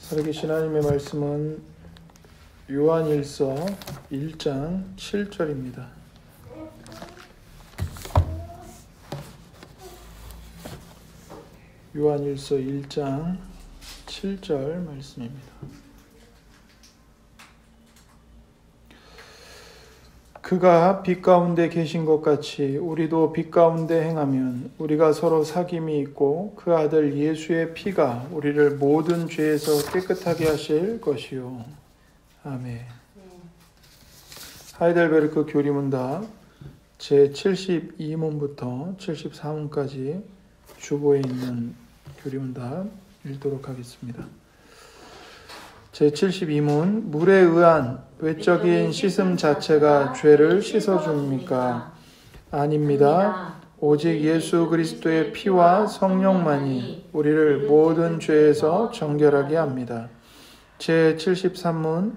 살아계신 하나님의 말씀은 요한일서 1장 7절입니다. 요한일서 1장 7절 말씀입니다. 그가 빛 가운데 계신 것 같이 우리도 빛 가운데 행하면 우리가 서로 사귐이 있고 그 아들 예수의 피가 우리를 모든 죄에서 깨끗하게 하실 것이요. 아멘. 하이델베르크 교리문답 제72문부터 74문까지 주보에 있는 교리문답 읽도록 하겠습니다. 제72문, 물에 의한 외적인 씻음 자체가 죄를 씻어줍니까? 아닙니다. 오직 예수 그리스도의 피와 성령만이 우리를 모든 죄에서 정결하게 합니다. 제73문,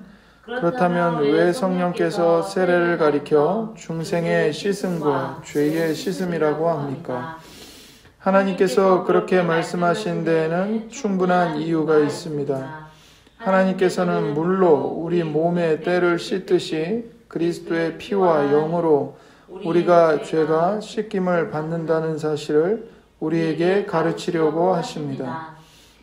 그렇다면 왜 성령께서 세례를 가리켜 중생의 씻음과 죄의 씻음이라고 합니까? 하나님께서 그렇게 말씀하신 데에는 충분한 이유가 있습니다. 하나님께서는 물로 우리 몸의 때를 씻듯이 그리스도의 피와 영으로 우리가 죄가 씻김을 받는다는 사실을 우리에게 가르치려고 하십니다.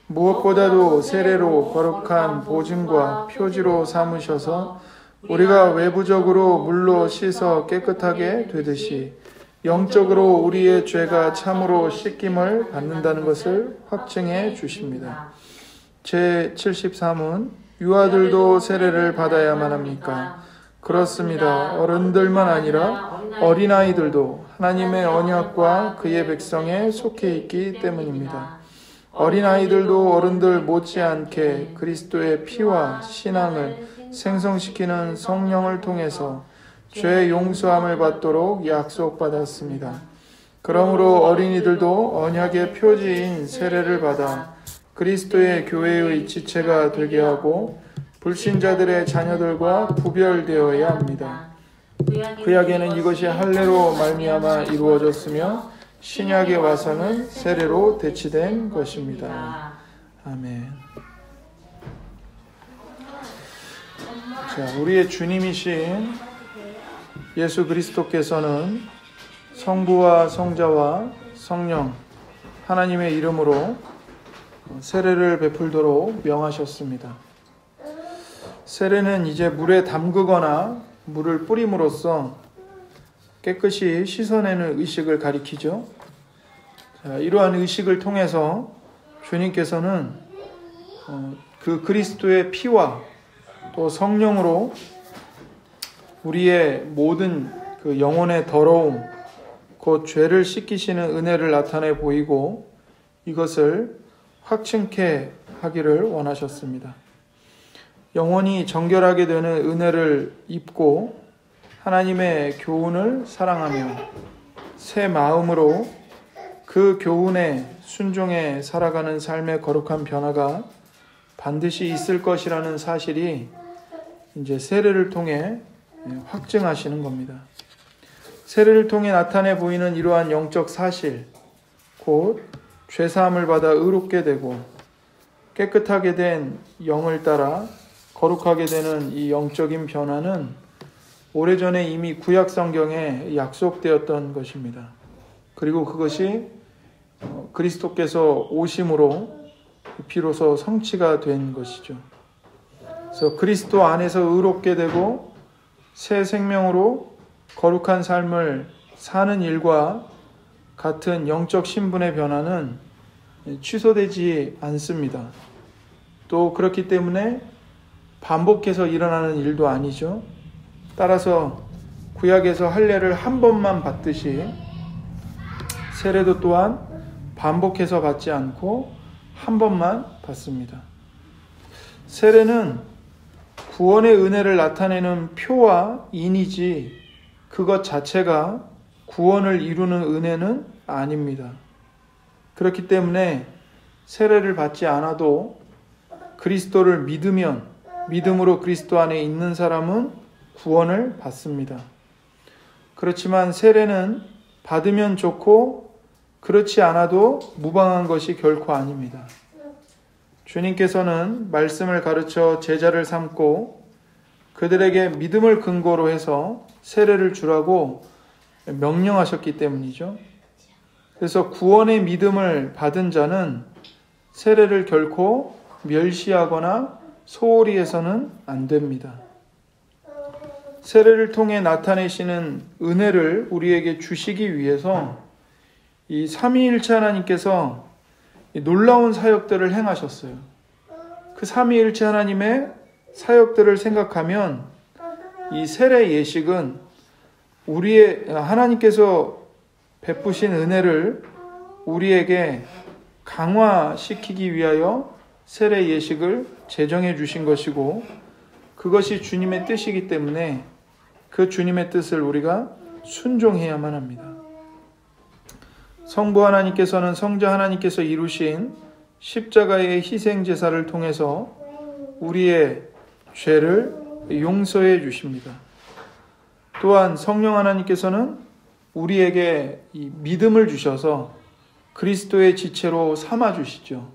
무엇보다도 세례로 거룩한 보증과 표지로 삼으셔서 우리가 외부적으로 물로 씻어 깨끗하게 되듯이 영적으로 우리의 죄가 참으로 씻김을 받는다는 것을 확증해 주십니다. 제73문, 유아들도 세례를 받아야만 합니까? 그렇습니다. 어른들만 아니라 어린아이들도 하나님의 언약과 그의 백성에 속해 있기 때문입니다. 어린아이들도 어른들 못지않게 그리스도의 피와 신앙을 생성시키는 성령을 통해서 죄 용서함을 받도록 약속받았습니다. 그러므로 어린이들도 언약의 표지인 세례를 받아 그리스도의 교회의 지체가 되게 하고 불신자들의 자녀들과 구별되어야 합니다. 구약에는 이것이 할례로 말미암아 이루어졌으며 신약에 와서는 세례로 대치된 것입니다. 아멘. 자, 우리의 주님이신 예수 그리스도께서는 성부와 성자와 성령 하나님의 이름으로 세례를 베풀도록 명하셨습니다. 세례는 이제 물에 담그거나 물을 뿌림으로써 깨끗이 씻어내는 의식을 가리키죠. 자, 이러한 의식을 통해서 주님께서는 그 그리스도의 피와 또 성령으로 우리의 모든 그 영혼의 더러움, 곧 죄를 씻기시는 은혜를 나타내 보이고 이것을 확증케 하기를 원하셨습니다. 영혼이 정결하게 되는 은혜를 입고 하나님의 교훈을 사랑하며 새 마음으로 그 교훈에 순종해 살아가는 삶의 거룩한 변화가 반드시 있을 것이라는 사실이 이제 세례를 통해 확증하시는 겁니다. 세례를 통해 나타내 보이는 이러한 영적 사실, 곧 죄사함을 받아 의롭게 되고 깨끗하게 된 영을 따라 거룩하게 되는 이 영적인 변화는 오래전에 이미 구약 성경에 약속되었던 것입니다. 그리고 그것이 그리스도께서 오심으로 비로소 성취가 된 것이죠. 그래서 그리스도 안에서 의롭게 되고 새 생명으로 거룩한 삶을 사는 일과 같은 영적 신분의 변화는 취소되지 않습니다. 또 그렇기 때문에 반복해서 일어나는 일도 아니죠. 따라서 구약에서 할례를 한 번만 받듯이 세례도 또한 반복해서 받지 않고 한 번만 받습니다. 세례는 구원의 은혜를 나타내는 표와 인이지 그것 자체가 구원을 이루는 은혜는 아닙니다. 그렇기 때문에 세례를 받지 않아도 그리스도를 믿으면 믿음으로 그리스도 안에 있는 사람은 구원을 받습니다. 그렇지만 세례는 받으면 좋고 그렇지 않아도 무방한 것이 결코 아닙니다. 주님께서는 말씀을 가르쳐 제자를 삼고 그들에게 믿음을 근거로 해서 세례를 주라고 명령하셨기 때문이죠. 그래서 구원의 믿음을 받은 자는 세례를 결코 멸시하거나 소홀히 해서는 안 됩니다. 세례를 통해 나타내시는 은혜를 우리에게 주시기 위해서 이 삼위일체 하나님께서 놀라운 사역들을 행하셨어요. 그 삼위일체 하나님의 사역들을 생각하면 이 세례 예식은 하나님께서 베푸신 은혜를 우리에게 강화시키기 위하여 세례 예식을 제정해 주신 것이고, 그것이 주님의 뜻이기 때문에 그 주님의 뜻을 우리가 순종해야만 합니다. 성부 하나님께서는 성자 하나님께서 이루신 십자가의 희생 제사를 통해서 우리의 죄를 용서해 주십니다. 또한 성령 하나님께서는 우리에게 이 믿음을 주셔서 그리스도의 지체로 삼아 주시죠.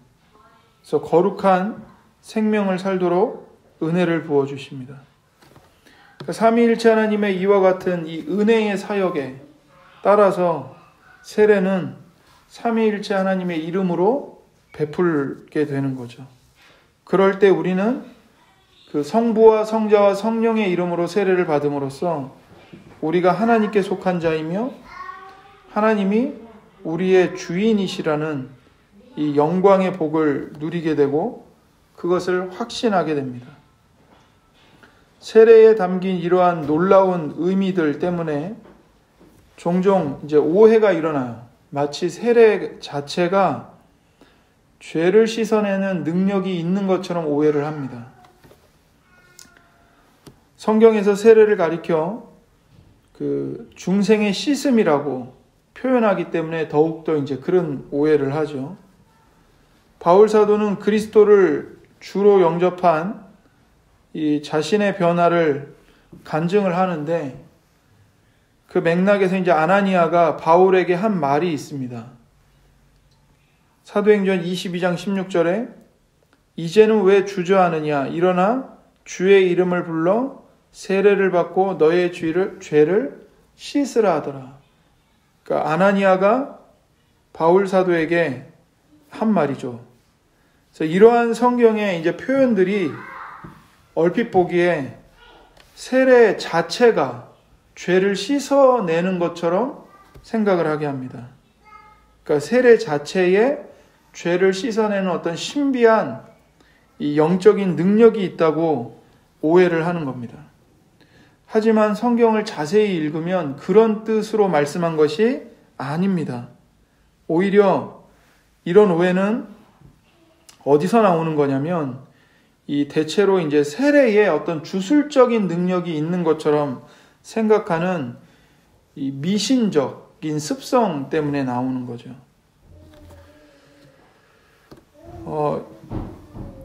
그래서 거룩한 생명을 살도록 은혜를 부어 주십니다. 삼위일체 하나님의 이와 같은 이 은혜의 사역에 따라서 세례는 삼위일체 하나님의 이름으로 베풀게 되는 거죠. 그럴 때 우리는 그 성부와 성자와 성령의 이름으로 세례를 받음으로써 우리가 하나님께 속한 자이며 하나님이 우리의 주인이시라는 이 영광의 복을 누리게 되고 그것을 확신하게 됩니다. 세례에 담긴 이러한 놀라운 의미들 때문에 종종 이제 오해가 일어나요. 마치 세례 자체가 죄를 씻어내는 능력이 있는 것처럼 오해를 합니다. 성경에서 세례를 가리켜 그 중생의 씻음이라고 표현하기 때문에 더욱더 이제 그런 오해를 하죠. 바울 사도는 그리스도를 주로 영접한 이 자신의 변화를 간증을 하는데, 그 맥락에서 이제 아나니아가 바울에게 한 말이 있습니다. 사도행전 22장 16절에 이제는 왜 주저하느냐, 일어나 주의 이름을 불러 세례를 받고 너의 죄를 씻으라 하더라. 그러니까 아나니아가 바울 사도에게 한 말이죠. 그래서 이러한 성경의 이제 표현들이 얼핏 보기에 세례 자체가 죄를 씻어내는 것처럼 생각을 하게 합니다. 그러니까 세례 자체에 죄를 씻어내는 어떤 신비한 이 영적인 능력이 있다고 오해를 하는 겁니다. 하지만 성경을 자세히 읽으면 그런 뜻으로 말씀한 것이 아닙니다. 오히려 이런 오해는 어디서 나오는 거냐면, 이 대체로 이제 세례에 어떤 주술적인 능력이 있는 것처럼 생각하는 이 미신적인 습성 때문에 나오는 거죠.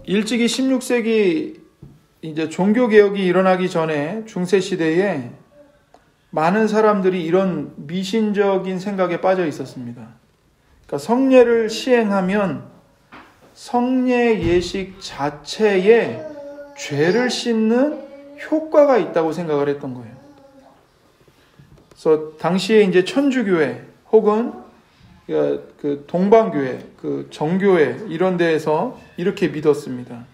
일찍이 16세기 이제 종교개혁이 일어나기 전에 중세시대에 많은 사람들이 이런 미신적인 생각에 빠져 있었습니다. 그러니까 성례를 시행하면 성례 예식 자체에 죄를 씻는 효과가 있다고 생각을 했던 거예요. 그래서 당시에 이제 천주교회 혹은 그 동방교회, 그 정교회 이런 데에서 이렇게 믿었습니다.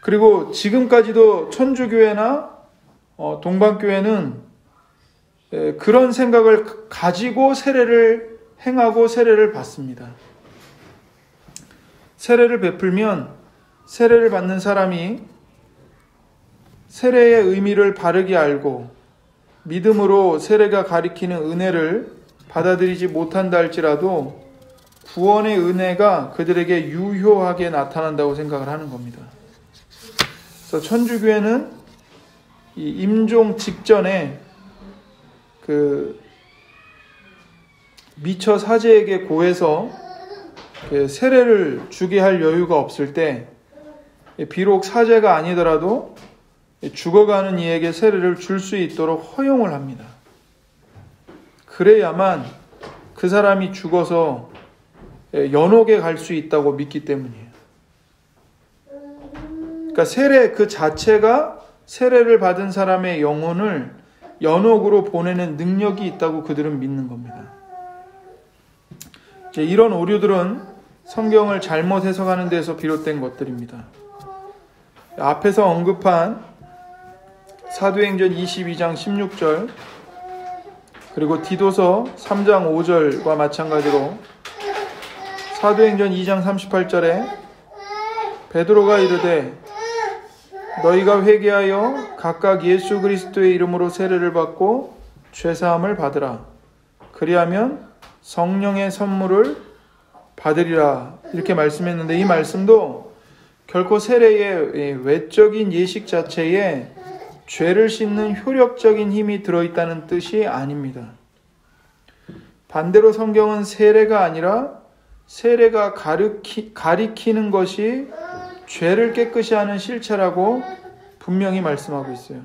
그리고 지금까지도 천주교회나 동방교회는 그런 생각을 가지고 세례를 행하고 세례를 받습니다. 세례를 베풀면 세례를 받는 사람이 세례의 의미를 바르게 알고 믿음으로 세례가 가리키는 은혜를 받아들이지 못한다 할지라도 구원의 은혜가 그들에게 유효하게 나타난다고 생각을 하는 겁니다. 그래서 천주교회는 이 임종 직전에 그 미처 사제에게 고해서 세례를 주게 할 여유가 없을 때 비록 사제가 아니더라도 죽어가는 이에게 세례를 줄 수 있도록 허용을 합니다. 그래야만 그 사람이 죽어서 연옥에 갈 수 있다고 믿기 때문이에요. 그러니까 세례 그 자체가 세례를 받은 사람의 영혼을 연옥으로 보내는 능력이 있다고 그들은 믿는 겁니다. 이제 이런 오류들은 성경을 잘못 해석하는 데서 비롯된 것들입니다. 앞에서 언급한 사도행전 22장 16절 그리고 디도서 3장 5절과 마찬가지로 사도행전 2장 38절에 베드로가 이르되 너희가 회개하여 각각 예수 그리스도의 이름으로 세례를 받고 죄사함을 받으라. 그리하면 성령의 선물을 받으리라. 이렇게 말씀했는데 이 말씀도 결코 세례의 외적인 예식 자체에 죄를 씻는 효력적인 힘이 들어있다는 뜻이 아닙니다. 반대로 성경은 세례가 아니라 세례가 가리키는 것이 죄를 깨끗이 하는 실체라고 분명히 말씀하고 있어요.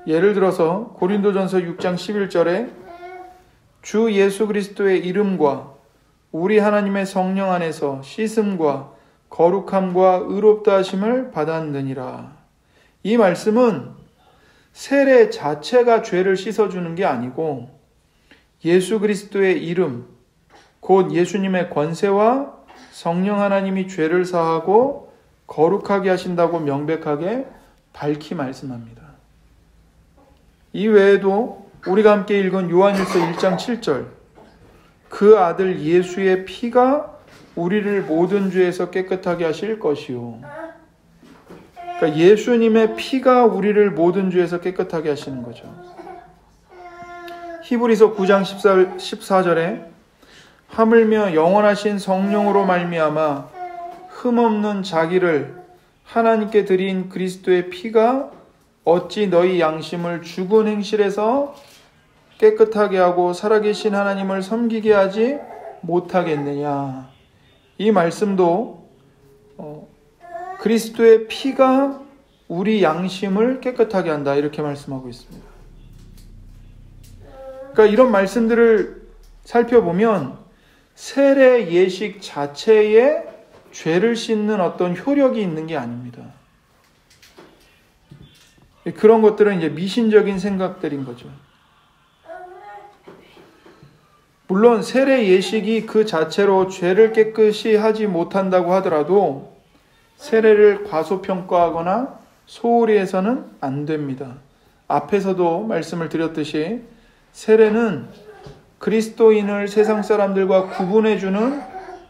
예를 들어서 고린도전서 6장 11절에 주 예수 그리스도의 이름과 우리 하나님의 성령 안에서 씻음과 거룩함과 의롭다 하심을 받았느니라. 이 말씀은 세례 자체가 죄를 씻어주는 게 아니고 예수 그리스도의 이름, 곧 예수님의 권세와 성령 하나님이 죄를 사하고 거룩하게 하신다고 명백하게 밝히 말씀합니다. 이 외에도 우리가 함께 읽은 요한일서 1장 7절 그 아들 예수의 피가 우리를 모든 죄에서 깨끗하게 하실 것이요. 그러니까 예수님의 피가 우리를 모든 죄에서 깨끗하게 하시는 거죠. 히브리서 9장 14절에 하물며 영원하신 성령으로 말미암아 흠없는 자기를 하나님께 드린 그리스도의 피가 어찌 너희 양심을 죽은 행실에서 깨끗하게 하고 살아계신 하나님을 섬기게 하지 못하겠느냐. 이 말씀도 그리스도의 피가 우리 양심을 깨끗하게 한다 이렇게 말씀하고 있습니다. 그러니까 이런 말씀들을 살펴보면 세례 예식 자체에 죄를 씻는 어떤 효력이 있는 게 아닙니다. 그런 것들은 이제 미신적인 생각들인 거죠. 물론 세례 예식이 그 자체로 죄를 깨끗이 하지 못한다고 하더라도 세례를 과소평가하거나 소홀히 해서는 안 됩니다. 앞에서도 말씀을 드렸듯이 세례는 그리스도인을 세상 사람들과 구분해주는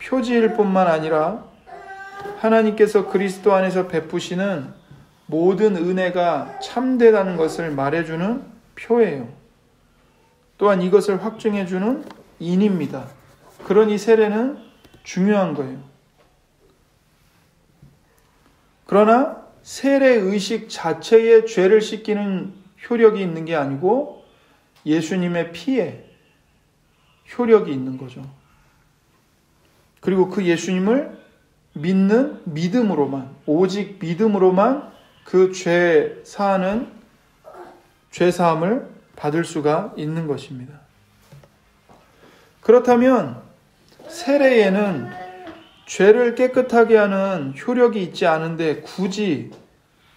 표지일 뿐만 아니라 하나님께서 그리스도 안에서 베푸시는 모든 은혜가 참되다는 것을 말해주는 표예요. 또한 이것을 확증해주는 인입니다. 그러니 세례는 중요한 거예요. 그러나 세례의식 자체에 죄를 씻기는 효력이 있는 게 아니고 예수님의 피에 효력이 있는 거죠. 그리고 그 예수님을 믿는 믿음으로만, 오직 믿음으로만 그 죄 사하는 죄 사함을 받을 수가 있는 것입니다. 그렇다면 세례에는 죄를 깨끗하게 하는 효력이 있지 않은데 굳이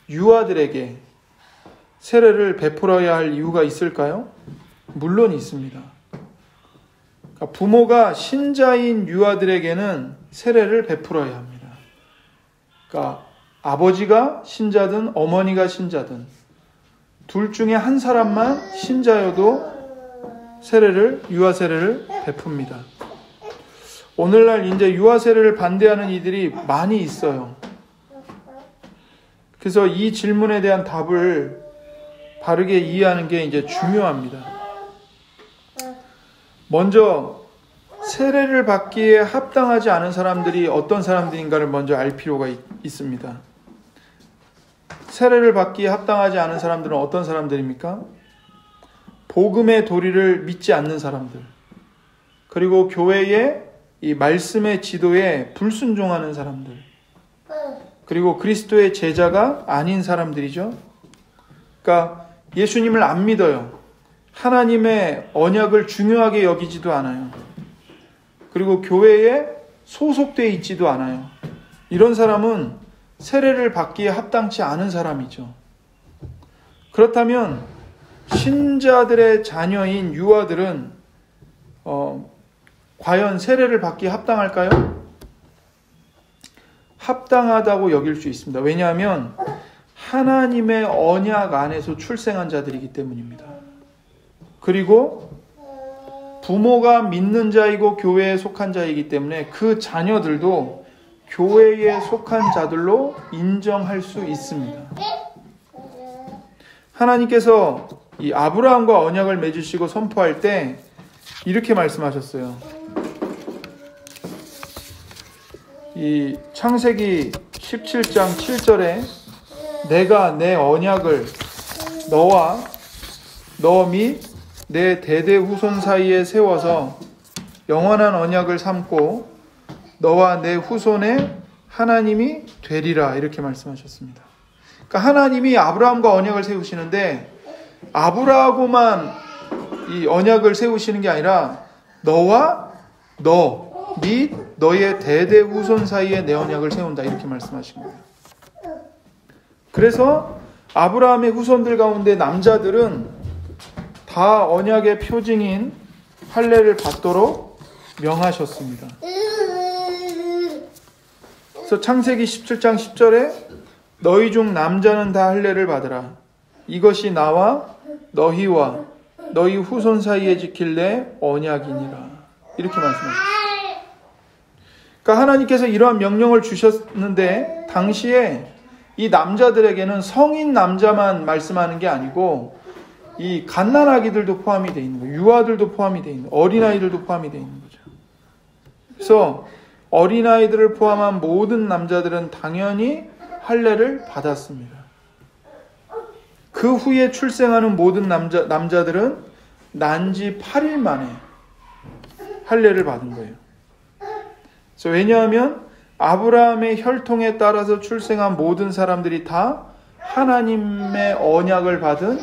유아들에게 세례를 베풀어야 할 이유가 있을까요? 물론 있습니다. 그러니까 부모가 신자인 유아들에게는 세례를 베풀어야 합니다. 그러니까 아버지가 신자든 어머니가 신자든 둘 중에 한 사람만 신자여도 유아 세례를 베풉니다. 오늘날 이제 유아 세례를 반대하는 이들이 많이 있어요. 그래서 이 질문에 대한 답을 바르게 이해하는 게 이제 중요합니다. 먼저 세례를 받기에 합당하지 않은 사람들이 어떤 사람들인가를 먼저 알 필요가 있습니다. 세례를 받기에 합당하지 않은 사람들은 어떤 사람들입니까? 복음의 도리를 믿지 않는 사람들, 그리고 교회의 이 말씀의 지도에 불순종하는 사람들, 그리고 그리스도의 제자가 아닌 사람들이죠. 그러니까 예수님을 안 믿어요. 하나님의 언약을 중요하게 여기지도 않아요. 그리고 교회에 소속되어 있지도 않아요. 이런 사람은 세례를 받기에 합당치 않은 사람이죠. 그렇다면 신자들의 자녀인 유아들은 과연 세례를 받기에 합당할까요? 합당하다고 여길 수 있습니다. 왜냐하면 하나님의 언약 안에서 출생한 자들이기 때문입니다. 그리고 부모가 믿는 자이고 교회에 속한 자이기 때문에 그 자녀들도 교회에 속한 자들로 인정할 수 있습니다. 하나님께서 이 아브라함과 언약을 맺으시고 선포할 때 이렇게 말씀하셨어요. 이 창세기 17장 7절에 내가 내 언약을 너와 너 및 내 대대 후손 사이에 세워서 영원한 언약을 삼고 너와 내 후손의 하나님이 되리라 이렇게 말씀하셨습니다. 그러니까 하나님이 아브라함과 언약을 세우시는데 아브라함하고만 이 언약을 세우시는 게 아니라 너와 너 및 너의 대대 후손 사이에 내 언약을 세운다 이렇게 말씀하신 거예요. 그래서 아브라함의 후손들 가운데 남자들은 다 언약의 표징인 할례를 받도록 명하셨습니다. 그래서 창세기 17장 10절에 너희 중 남자는 다 할례를 받으라. 이것이 나와 너희와 너희 후손 사이에 지킬 내 언약이니라. 이렇게 말씀하셨습니다. 그러니까 하나님께서 이러한 명령을 주셨는데 당시에 이 남자들에게는 성인 남자만 말씀하는 게 아니고 이 갓난아기들도 포함이 되어 있는 거예요. 유아들도 포함이 되어 있는 거예요. 어린아이들도 포함이 되어 있는 거죠. 그래서 어린아이들을 포함한 모든 남자들은 당연히 할례를 받았습니다. 그 후에 출생하는 모든 남자들은 난지 8일 만에 할례를 받은 거예요. 그래서 왜냐하면 아브라함의 혈통에 따라서 출생한 모든 사람들이 다 하나님의 언약을 받은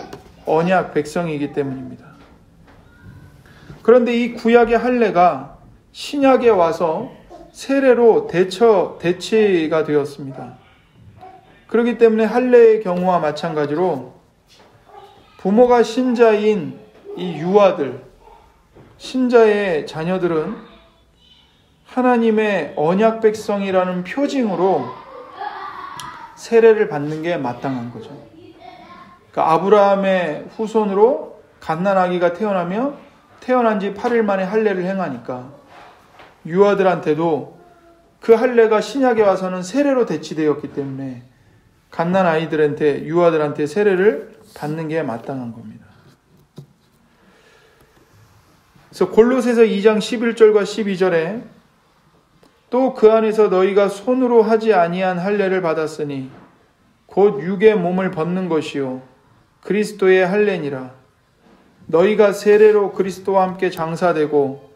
언약 백성이기 때문입니다. 그런데 이 구약의 할례가 신약에 와서 세례로 대체가 되었습니다. 그렇기 때문에 할례의 경우와 마찬가지로 부모가 신자인 이 유아들, 신자의 자녀들은 하나님의 언약 백성이라는 표징으로 세례를 받는 게 마땅한 거죠. 그러니까 아브라함의 후손으로 갓난아기가 태어나면 태어난 지 8일 만에 할례를 행하니까 유아들한테도 그 할례가 신약에 와서는 세례로 대치되었기 때문에 갓난아이들한테 유아들한테 세례를 받는 게 마땅한 겁니다. 그래서 골로새서 2장 11절과 12절에 또 그 안에서 너희가 손으로 하지 아니한 할례를 받았으니 곧 육의 몸을 벗는 것이요 그리스도의 할례니라. 너희가 세례로 그리스도와 함께 장사되고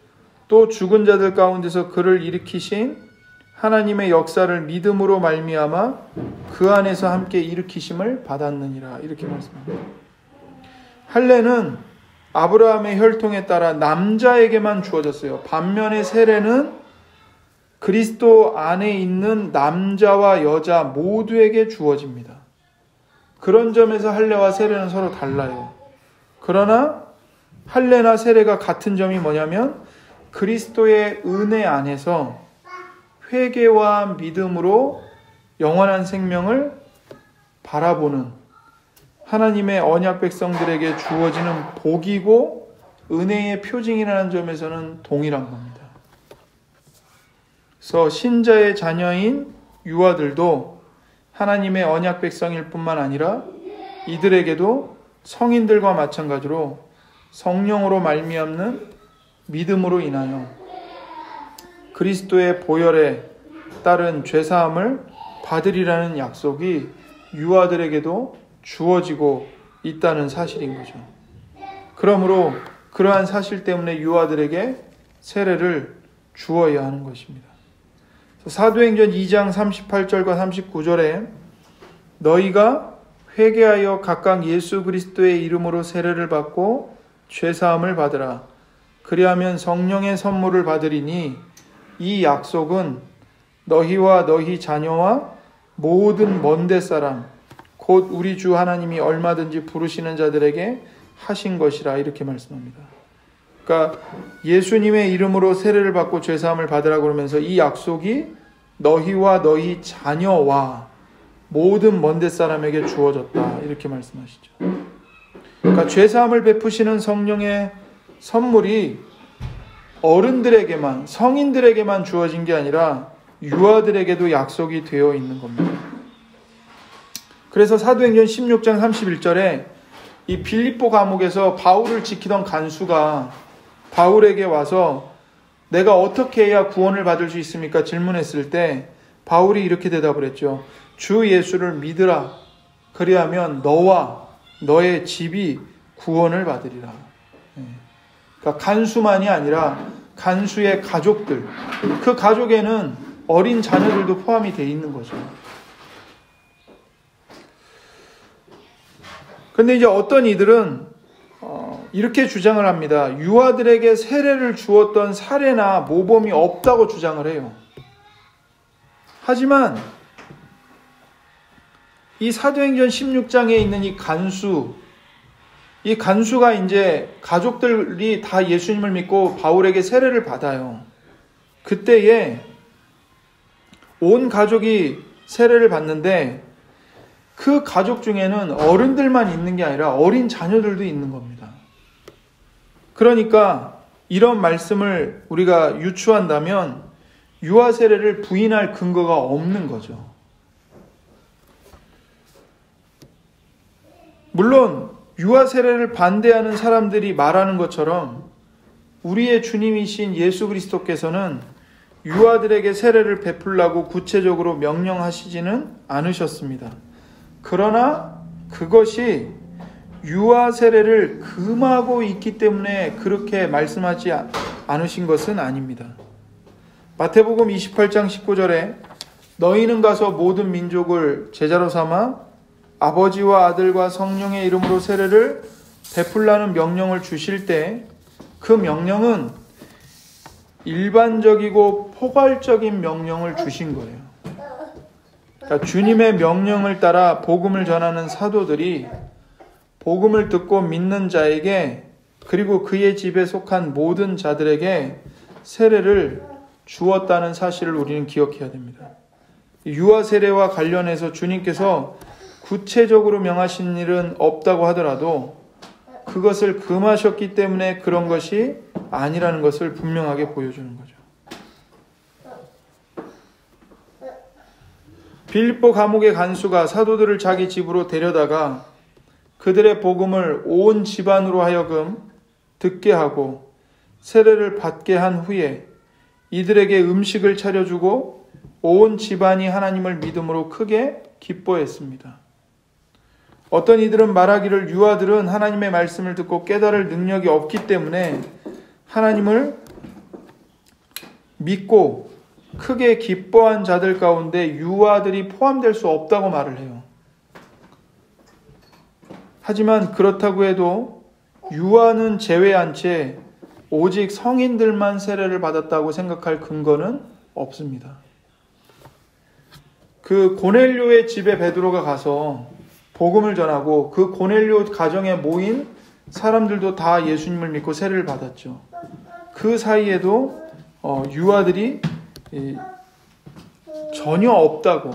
또 죽은 자들 가운데서 그를 일으키신 하나님의 역사를 믿음으로 말미암아 그 안에서 함께 일으키심을 받았느니라. 이렇게 말씀합니다. 할례는 아브라함의 혈통에 따라 남자에게만 주어졌어요. 반면에 세례는 그리스도 안에 있는 남자와 여자 모두에게 주어집니다. 그런 점에서 할례와 세례는 서로 달라요. 그러나 할례나 세례가 같은 점이 뭐냐면 그리스도의 은혜 안에서 회개와 믿음으로 영원한 생명을 바라보는 하나님의 언약 백성들에게 주어지는 복이고 은혜의 표징이라는 점에서는 동일한 겁니다. 그래서 신자의 자녀인 유아들도 하나님의 언약 백성일 뿐만 아니라 이들에게도 성인들과 마찬가지로 성령으로 말미암는 믿음으로 인하여 그리스도의 보혈에 따른 죄사함을 받으리라는 약속이 유아들에게도 주어지고 있다는 사실인 거죠. 그러므로 그러한 사실 때문에 유아들에게 세례를 주어야 하는 것입니다. 사도행전 2장 38절과 39절에 너희가 회개하여 각각 예수 그리스도의 이름으로 세례를 받고 죄사함을 받으라. 그리하면 성령의 선물을 받으리니 이 약속은 너희와 너희 자녀와 모든 먼데 사람 곧 우리 주 하나님이 얼마든지 부르시는 자들에게 하신 것이라 이렇게 말씀합니다. 그러니까 예수님의 이름으로 세례를 받고 죄사함을 받으라고 그러면서 이 약속이 너희와 너희 자녀와 모든 먼데 사람에게 주어졌다 이렇게 말씀하시죠. 그러니까 죄사함을 베푸시는 성령의 선물이 어른들에게만, 성인들에게만 주어진 게 아니라 유아들에게도 약속이 되어 있는 겁니다. 그래서 사도행전 16장 31절에 이 빌립보 감옥에서 바울을 지키던 간수가 바울에게 와서 내가 어떻게 해야 구원을 받을 수 있습니까? 질문했을 때 바울이 이렇게 대답을 했죠. 주 예수를 믿으라. 그리하면 너와 너의 집이 구원을 받으리라. 그러니까 간수만이 아니라 간수의 가족들, 그 가족에는 어린 자녀들도 포함이 되어 있는 거죠. 그런데 이제 어떤 이들은 이렇게 주장을 합니다. 유아들에게 세례를 주었던 사례나 모범이 없다고 주장을 해요. 하지만 이 사도행전 16장에 있는 이 간수가 이제 가족들이 다 예수님을 믿고 바울에게 세례를 받아요. 그때에 온 가족이 세례를 받는데 그 가족 중에는 어른들만 있는 게 아니라 어린 자녀들도 있는 겁니다. 그러니까 이런 말씀을 우리가 유추한다면 유아 세례를 부인할 근거가 없는 거죠. 물론 유아 세례를 반대하는 사람들이 말하는 것처럼 우리의 주님이신 예수 그리스도께서는 유아들에게 세례를 베풀라고 구체적으로 명령하시지는 않으셨습니다. 그러나 그것이 유아 세례를 금하고 있기 때문에 그렇게 말씀하지 않으신 것은 아닙니다. 마태복음 28장 19절에 너희는 가서 모든 민족을 제자로 삼아 아버지와 아들과 성령의 이름으로 세례를 베풀라는 명령을 주실 때 그 명령은 일반적이고 포괄적인 명령을 주신 거예요. 그러니까 주님의 명령을 따라 복음을 전하는 사도들이 복음을 듣고 믿는 자에게 그리고 그의 집에 속한 모든 자들에게 세례를 주었다는 사실을 우리는 기억해야 됩니다. 유아 세례와 관련해서 주님께서 구체적으로 명하신 일은 없다고 하더라도 그것을 금하셨기 때문에 그런 것이 아니라는 것을 분명하게 보여주는 거죠. 빌립보 감옥의 간수가 사도들을 자기 집으로 데려다가 그들의 복음을 온 집안으로 하여금 듣게 하고 세례를 받게 한 후에 이들에게 음식을 차려주고 온 집안이 하나님을 믿음으로 크게 기뻐했습니다. 어떤 이들은 말하기를 유아들은 하나님의 말씀을 듣고 깨달을 능력이 없기 때문에 하나님을 믿고 크게 기뻐한 자들 가운데 유아들이 포함될 수 없다고 말을 해요. 하지만 그렇다고 해도 유아는 제외한 채 오직 성인들만 세례를 받았다고 생각할 근거는 없습니다. 그 고넬료의 집에 베드로가 가서 복음을 전하고 그 고넬료 가정에 모인 사람들도 다 예수님을 믿고 세례를 받았죠. 그 사이에도 유아들이 전혀 없다고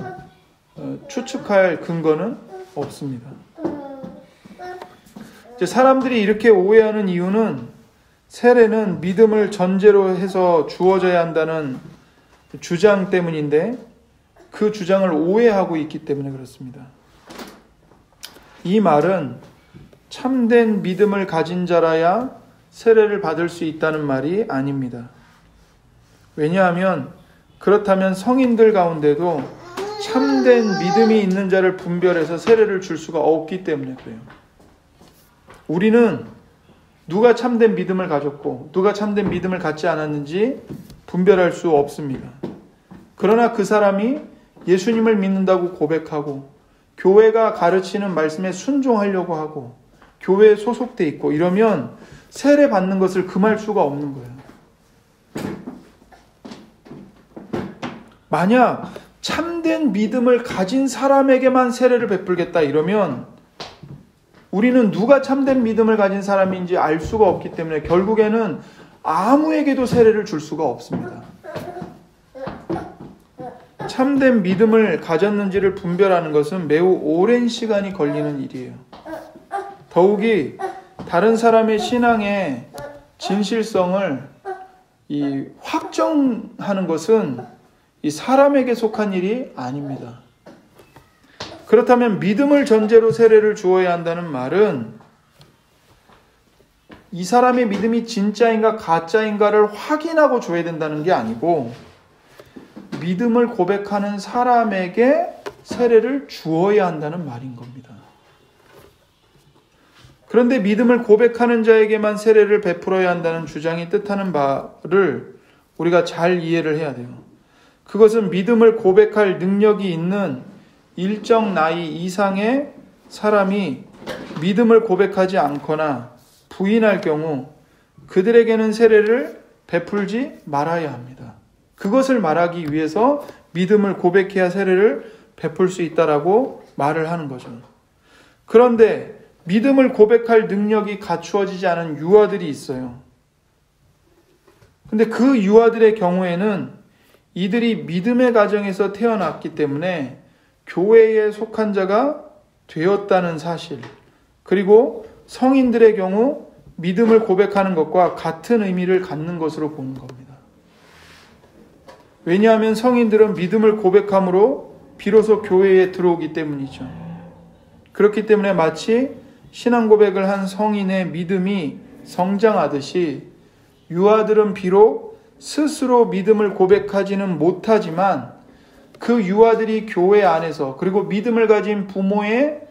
추측할 근거는 없습니다. 사람들이 이렇게 오해하는 이유는 세례는 믿음을 전제로 해서 주어져야 한다는 주장 때문인데 그 주장을 오해하고 있기 때문에 그렇습니다. 이 말은 참된 믿음을 가진 자라야 세례를 받을 수 있다는 말이 아닙니다. 왜냐하면 그렇다면 성인들 가운데도 참된 믿음이 있는 자를 분별해서 세례를 줄 수가 없기 때문에 그래요. 우리는 누가 참된 믿음을 가졌고 누가 참된 믿음을 갖지 않았는지 분별할 수 없습니다. 그러나 그 사람이 예수님을 믿는다고 고백하고 교회가 가르치는 말씀에 순종하려고 하고 교회에 소속돼 있고 이러면 세례 받는 것을 금할 수가 없는 거예요. 만약 참된 믿음을 가진 사람에게만 세례를 베풀겠다 이러면 우리는 누가 참된 믿음을 가진 사람인지 알 수가 없기 때문에 결국에는 아무에게도 세례를 줄 수가 없습니다. 참된 믿음을 가졌는지를 분별하는 것은 매우 오랜 시간이 걸리는 일이에요. 더욱이 다른 사람의 신앙의 진실성을 확정하는 것은 이 사람에게 속한 일이 아닙니다. 그렇다면 믿음을 전제로 세례를 주어야 한다는 말은 이 사람의 믿음이 진짜인가 가짜인가를 확인하고 줘야 된다는 게 아니고 믿음을 고백하는 사람에게 세례를 주어야 한다는 말인 겁니다. 그런데 믿음을 고백하는 자에게만 세례를 베풀어야 한다는 주장이 뜻하는 바를 우리가 잘 이해를 해야 돼요. 그것은 믿음을 고백할 능력이 있는 일정 나이 이상의 사람이 믿음을 고백하지 않거나 부인할 경우 그들에게는 세례를 베풀지 말아야 합니다. 그것을 말하기 위해서 믿음을 고백해야 세례를 베풀 수 있다라고 말을 하는 거죠. 그런데 믿음을 고백할 능력이 갖추어지지 않은 유아들이 있어요. 근데 그 유아들의 경우에는 이들이 믿음의 가정에서 태어났기 때문에 교회에 속한 자가 되었다는 사실, 그리고 성인들의 경우 믿음을 고백하는 것과 같은 의미를 갖는 것으로 보는 겁니다. 왜냐하면 성인들은 믿음을 고백함으로 비로소 교회에 들어오기 때문이죠. 그렇기 때문에 마치 신앙 고백을 한 성인의 믿음이 성장하듯이 유아들은 비록 스스로 믿음을 고백하지는 못하지만 그 유아들이 교회 안에서 그리고 믿음을 가진 부모의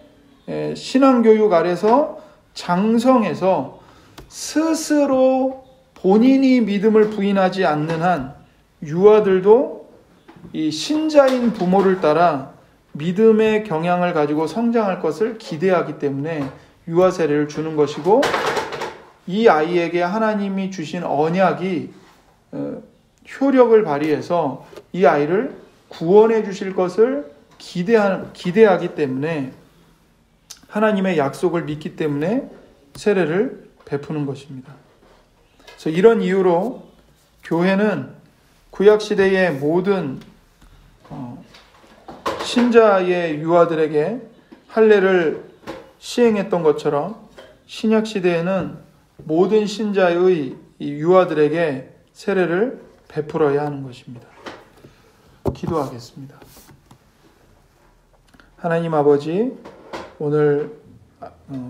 신앙교육 아래서 장성해서 스스로 본인이 믿음을 부인하지 않는 한 유아들도 이 신자인 부모를 따라 믿음의 경향을 가지고 성장할 것을 기대하기 때문에 유아 세례를 주는 것이고, 이 아이에게 하나님이 주신 언약이 효력을 발휘해서 이 아이를 구원해 주실 것을 기대하기 때문에, 하나님의 약속을 믿기 때문에 세례를 베푸는 것입니다. 그래서 이런 이유로 교회는 구약시대의 모든 신자의 유아들에게 할례를 시행했던 것처럼 신약시대에는 모든 신자의 유아들에게 세례를 베풀어야 하는 것입니다. 기도하겠습니다. 하나님 아버지, 오늘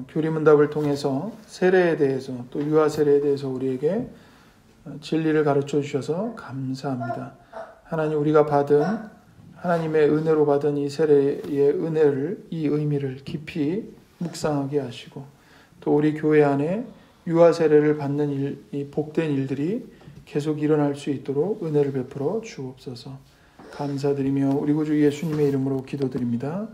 교리문답을 통해서 세례에 대해서, 또 유아 세례에 대해서 우리에게 진리를 가르쳐 주셔서 감사합니다. 하나님, 우리가 받은 하나님의 은혜로 받은 이 세례의 은혜를, 이 의미를 깊이 묵상하게 하시고, 또 우리 교회 안에 유아 세례를 받는 이 복된 일들이 계속 일어날 수 있도록 은혜를 베풀어 주옵소서. 감사드리며 우리 구주 예수님의 이름으로 기도드립니다.